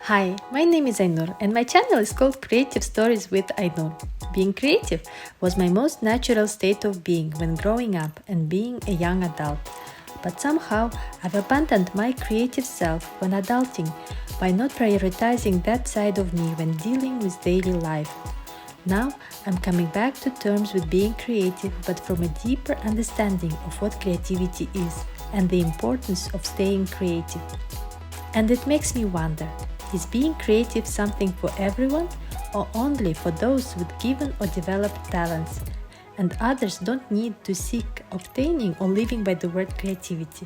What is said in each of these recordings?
Hi, my name is Ainur and my channel is called Creative Stories with Ainur. Being creative was my most natural state of being when growing up and being a young adult. But somehow I've abandoned my creative self when adulting by not prioritizing that side of me when dealing with daily life. Now I'm coming back to terms with being creative, but from a deeper understanding of what creativity is and the importance of staying creative. And it makes me wonder, is being creative something for everyone or only for those with given or developed talents, and others don't need to seek obtaining or living by the word creativity?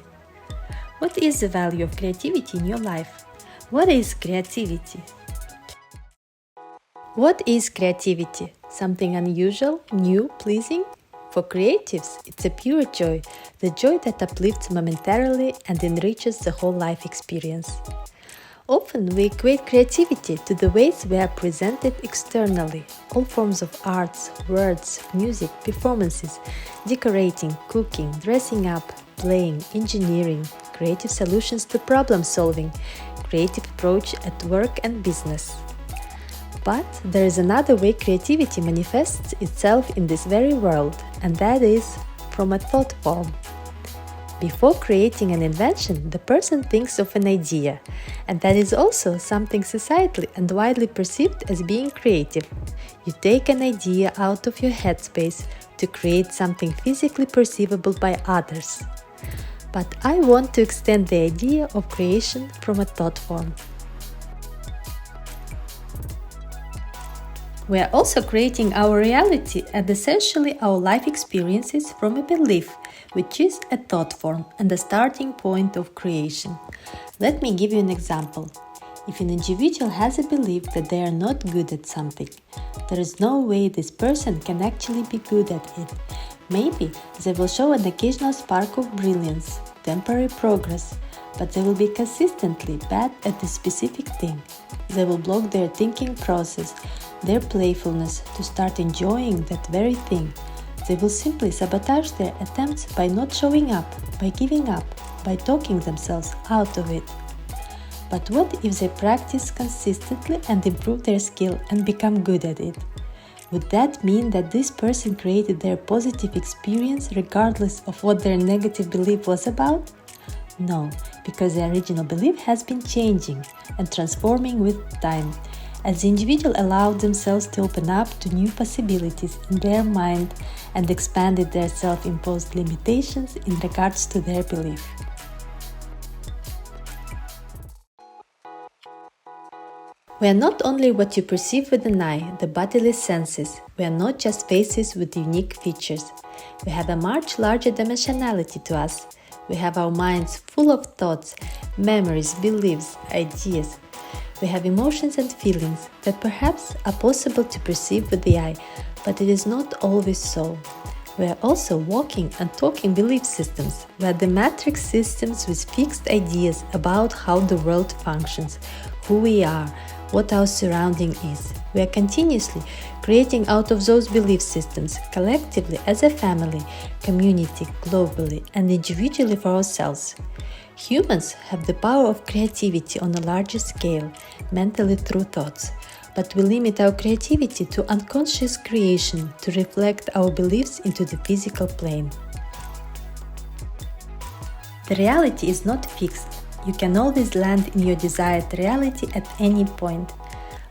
What is the value of creativity in your life? What is creativity? What is creativity? Something unusual, new, pleasing? For creatives, it's a pure joy, the joy that uplifts momentarily and enriches the whole life experience. Often we equate creativity to the ways we are presented externally, all forms of arts, words, music, performances, decorating, cooking, dressing up, playing, engineering, creative solutions to problem solving, creative approach at work and business. But there is another way creativity manifests itself in this very world, and that is from a thought form. Before creating an invention, the person thinks of an idea, and that is also something societally and widely perceived as being creative. You take an idea out of your headspace to create something physically perceivable by others. But I want to extend the idea of creation from a thought form. We are also creating our reality and essentially our life experiences from a belief, which is a thought form and the starting point of creation. Let me give you an example. If an individual has a belief that they are not good at something, there is no way this person can actually be good at it. Maybe they will show an occasional spark of brilliance, temporary progress, but they will be consistently bad at this specific thing. They will block their thinking process, their playfulness to start enjoying that very thing. They will simply sabotage their attempts by not showing up, by giving up, by talking themselves out of it. But what if they practice consistently and improve their skill and become good at it? Would that mean that this person created their positive experience regardless of what their negative belief was about? No, because the original belief has been changing and transforming with time, as the individual allowed themselves to open up to new possibilities in their mind and expanded their self-imposed limitations in regards to their belief. We are not only what you perceive with an eye, the bodily senses. We are not just faces with unique features. We have a much larger dimensionality to us. We have our minds full of thoughts, memories, beliefs, ideas. We have emotions and feelings that perhaps are possible to perceive with the eye, but it is not always so. We are also walking and talking belief systems. We are the matrix systems with fixed ideas about how the world functions, who we are, what our surrounding is. We are continuously creating out of those belief systems, collectively as a family, community, globally, and individually for ourselves. Humans have the power of creativity on a larger scale, mentally through thoughts, but we limit our creativity to unconscious creation to reflect our beliefs into the physical plane. The reality is not fixed. You can always land in your desired reality at any point.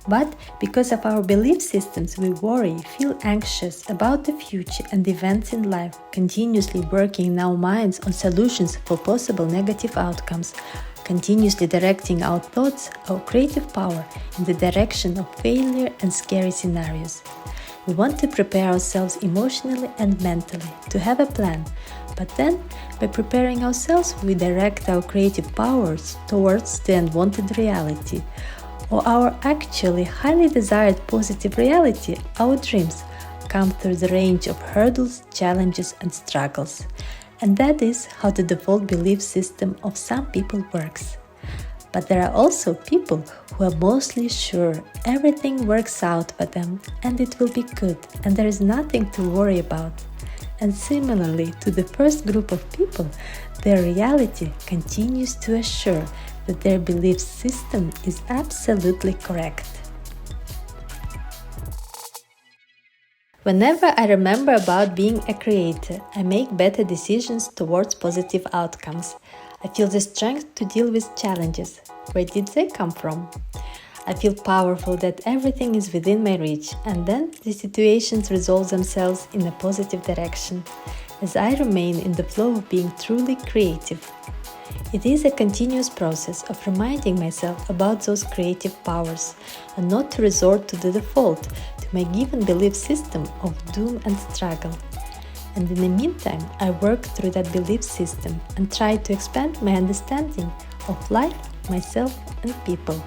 But because of our belief systems, we worry, feel anxious about the future and events in life, continuously working in our minds on solutions for possible negative outcomes, continuously directing our thoughts, our creative power, in the direction of failure and scary scenarios. We want to prepare ourselves emotionally and mentally to have a plan, but then, by preparing ourselves, we direct our creative powers towards the unwanted reality, or our actually highly desired positive reality, our dreams, come through the range of hurdles, challenges, and struggles. And that is how the default belief system of some people works. But there are also people who are mostly sure everything works out for them and it will be good and there is nothing to worry about. And similarly to the first group of people, their reality continues to assure that their belief system is absolutely correct. Whenever I remember about being a creator, I make better decisions towards positive outcomes. I feel the strength to deal with challenges. Where did they come from? I feel powerful that everything is within my reach, and then the situations resolve themselves in a positive direction, as I remain in the flow of being truly creative. It is a continuous process of reminding myself about those creative powers and not to resort to the default, to my given belief system of doom and struggle. And in the meantime, I work through that belief system and try to expand my understanding of life, myself, and people.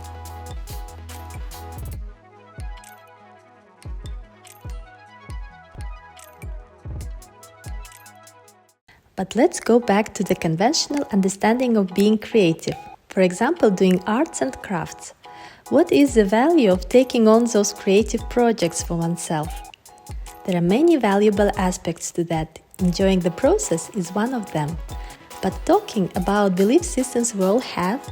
But let's go back to the conventional understanding of being creative, for example, doing arts and crafts. What is the value of taking on those creative projects for oneself? There are many valuable aspects to that. Enjoying the process is one of them. But talking about belief systems we all have,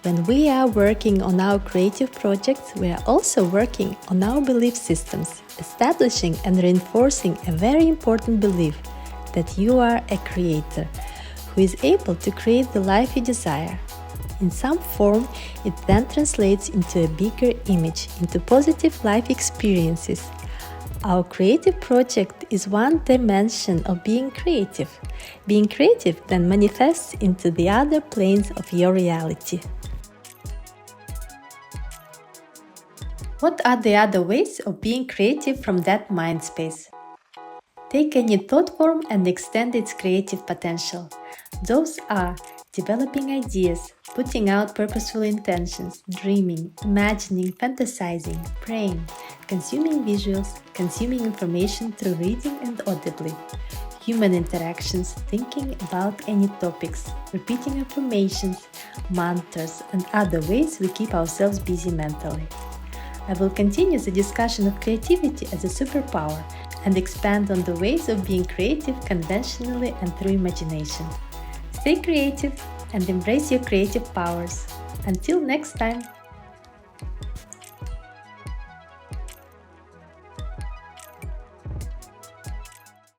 when we are working on our creative projects, we are also working on our belief systems, establishing and reinforcing a very important belief that you are a creator who is able to create the life you desire. In some form, it then translates into a bigger image, into positive life experiences. Our creative project is one dimension of being creative. Being creative then manifests into the other planes of your reality. What are the other ways of being creative from that mind space? Take any thought form and extend its creative potential. Those are developing ideas, putting out purposeful intentions, dreaming, imagining, fantasizing, praying, consuming visuals, consuming information through reading and audibly, human interactions, thinking about any topics, repeating affirmations, mantras, and other ways we keep ourselves busy mentally. I will continue the discussion of creativity as a superpower and expand on the ways of being creative conventionally and through imagination. Stay creative and embrace your creative powers. Until next time!